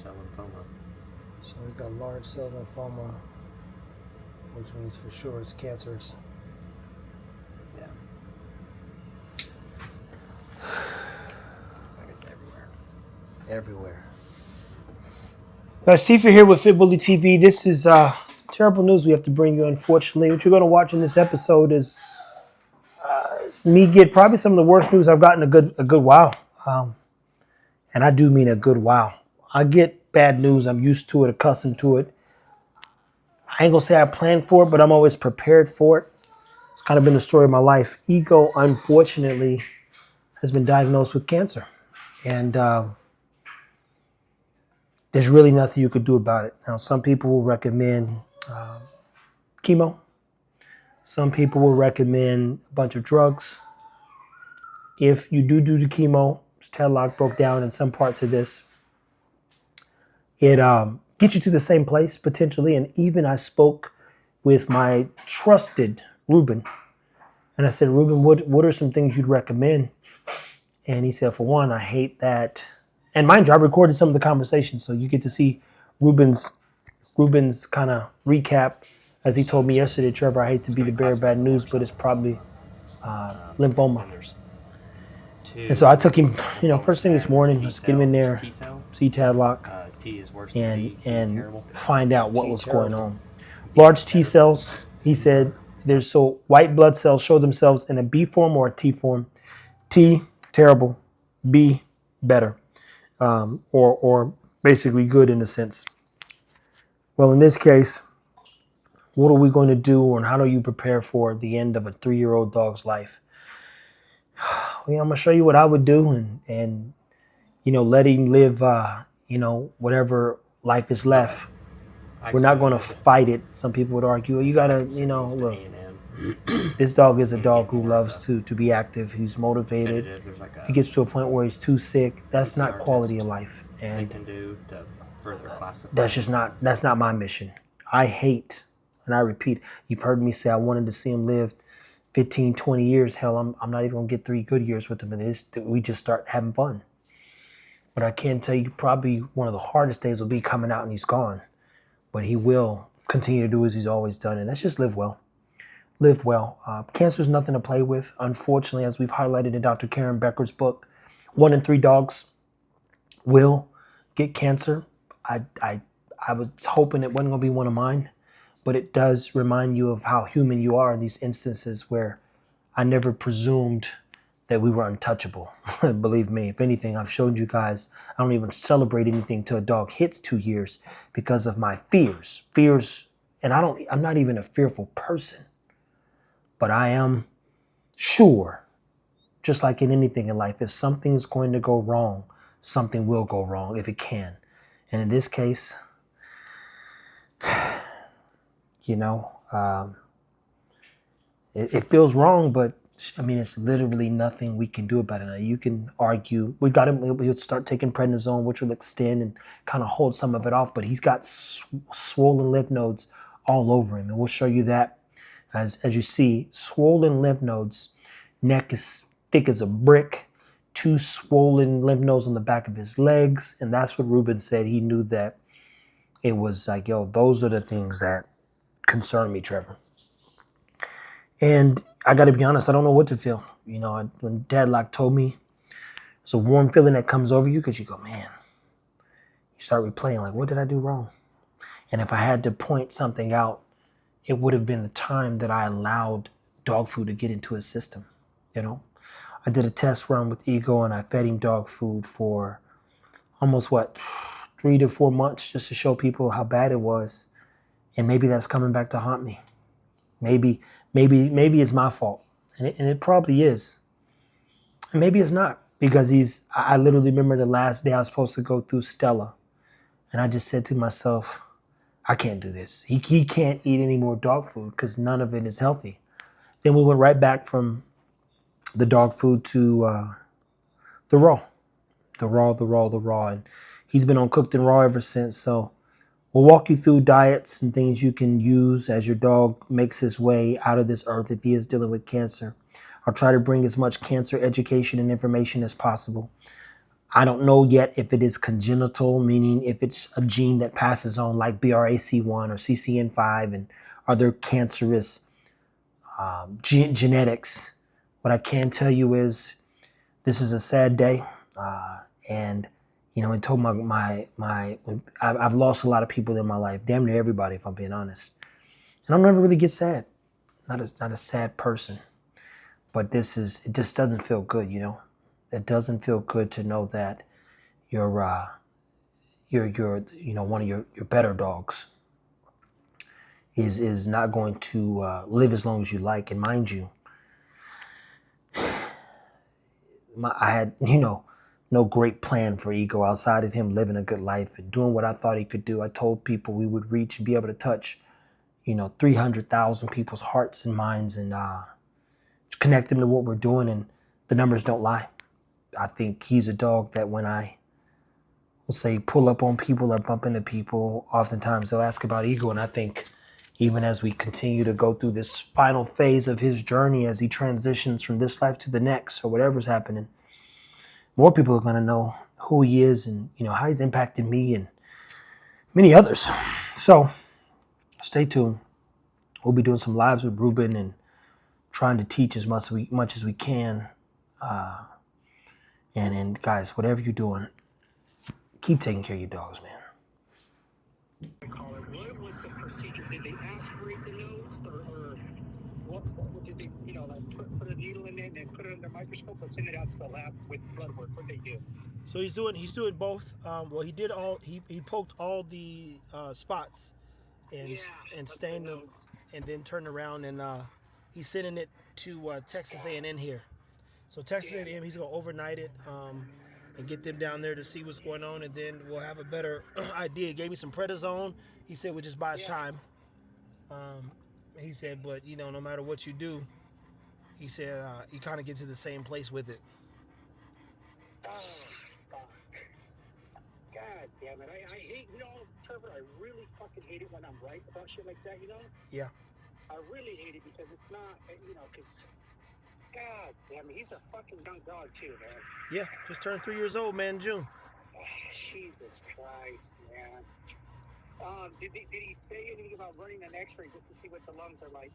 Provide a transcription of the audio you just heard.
cell lymphoma. So he got large cell lymphoma, which means for sure it's cancerous. Yeah. Like it's everywhere. Everywhere. Steve here with Fit TV. This is some terrible news we have to bring you, unfortunately. What you're going to watch in this episode is me get probably some of the worst news I've gotten a good while. And I do mean a good while. I get bad news. I'm used to it, accustomed to it. I ain't going to say I planned for it, but I'm always prepared for it. It's kind of been the story of my life. Ego, unfortunately, has been diagnosed with cancer. And there's really nothing you could do about it. Now, some people will recommend chemo. Some people will recommend a bunch of drugs. If you do the chemo, as Tadlock broke down in some parts of this, it gets you to the same place potentially. And even I spoke with my trusted Ruben, and I said, Ruben, what are some things you'd recommend? And he said, for one, I hate that. And mind you, I recorded some of the conversations, so you get to see Ruben's kind of recap. As he told me yesterday, Trevor, I hate to be the bearer of bad news, but it's probably lymphoma. And so I took him, first thing this morning, let's get him in there, see Tadlock, and find out what was going on. Large T cells, he said, so white blood cells show themselves in a B form or a T form. T, terrible. B, better. Or basically good in a sense. Well, in this case, what are we going to do, and how do you prepare for the end of a 3-year-old dog's life? I'm going to show you what I would do and let him live, whatever life is left. We're not going to fight it. Some people would argue, you got to, look, this dog is a dog who loves to be active. He's motivated. If he gets to a point where he's too sick, that's not quality of life. And that's not my mission. I hate, and I repeat, you've heard me say I wanted to see him live 15, 20 years. Hell, I'm not even going to get 3 good years with him. We just start having fun. But I can tell you probably one of the hardest days will be coming out and he's gone. But he will continue to do as he's always done. And that's just live well. Live well. Cancer is nothing to play with. Unfortunately, as we've highlighted in Dr. Karen Becker's book, 1 in 3 dogs will get cancer. I was hoping it wasn't going to be one of mine. But it does remind you of how human you are in these instances where I never presumed that we were untouchable. Believe me, if anything, I've showed you guys, I don't even celebrate anything till a dog hits 2 years because of my fears. And I'm not even a fearful person, but I am sure, just like in anything in life, if something's going to go wrong, something will go wrong if it can. And in this case, it feels wrong, but it's literally nothing we can do about it. Now, you can argue, he'll start taking prednisone, which will extend and kind of hold some of it off, but he's got swollen lymph nodes all over him. And we'll show you that as you see, swollen lymph nodes, neck is thick as a brick, 2 swollen lymph nodes on the back of his legs. And that's what Ruben said. He knew that it was like, those are the things that concern me, Trevor. And I got to be honest, I don't know what to feel. When Tadlock told me, it's a warm feeling that comes over you because you go, man, you start replaying, like, what did I do wrong? And if I had to point something out, it would have been the time that I allowed dog food to get into his system. I did a test run with Ego and I fed him dog food for almost 3 to 4 months just to show people how bad it was. And maybe that's coming back to haunt me. Maybe it's my fault. And it probably is. And maybe it's not. Because I literally remember the last day I was supposed to go through Stella. And I just said to myself, I can't do this. He can't eat any more dog food because none of it is healthy. Then we went right back from the dog food to the raw. The raw. And he's been on cooked and raw ever since. So we'll walk you through diets and things you can use as your dog makes his way out of this earth if he is dealing with cancer. I'll try to bring as much cancer education and information as possible. I don't know yet if it is congenital, meaning if it's a gene that passes on like BRAC1 or CCN5 and other cancerous genetics. What I can tell you is this is a sad day. And, you know, until I've lost a lot of people in my life, damn near everybody, if I'm being honest. And I never really get sad. Not a sad person. But it just doesn't feel good, you know? It doesn't feel good to know that you're you know, one of your better dogs is not going to live as long as you like. And mind you, I had, you know, no great plan for Ego outside of him living a good life and doing what I thought he could do. I told people we would reach and be able to touch, you know, 300,000 people's hearts and minds and connect them to what we're doing. And the numbers don't lie. I think he's a dog that when I will say pull up on people or bump into people, oftentimes they'll ask about Ego. And I think even as we continue to go through this final phase of his journey, as he transitions from this life to the next or whatever's happening, more people are going to know who he is and, you know, how he's impacted me and many others. So stay tuned. We'll be doing some lives with Ruben and trying to teach as much as we can. And guys, whatever you're doing, keep taking care of your dogs, man. What was the procedure? Did they aspirate the nose, or what did they, you know, like put a needle in it and put it under a microscope, or send it out to the lab with blood work? What they do? So he's doing both. Well, he poked all the spots and stained them, and then turned around and he's sending it to Texas A&M here. So Texas A&M, he's gonna overnight it and get them down there to see what's going on, and then we'll have a better idea. He gave me some prednisone. He said, "We'll just buy us time." He said, "But you know, no matter what you do," he said, "you kind of get to the same place with it." Oh, fuck. God damn it. I hate, you know, Trevor, I really fucking hate it when I'm right about shit like that, you know? Yeah. I really hate it because it's not, you know, because, God damn it, he's a fucking young dog too, man. Yeah, just turned 3 years old, man, in June. Jesus Christ, man. Did he say anything about running an x-ray just to see what the lungs are like?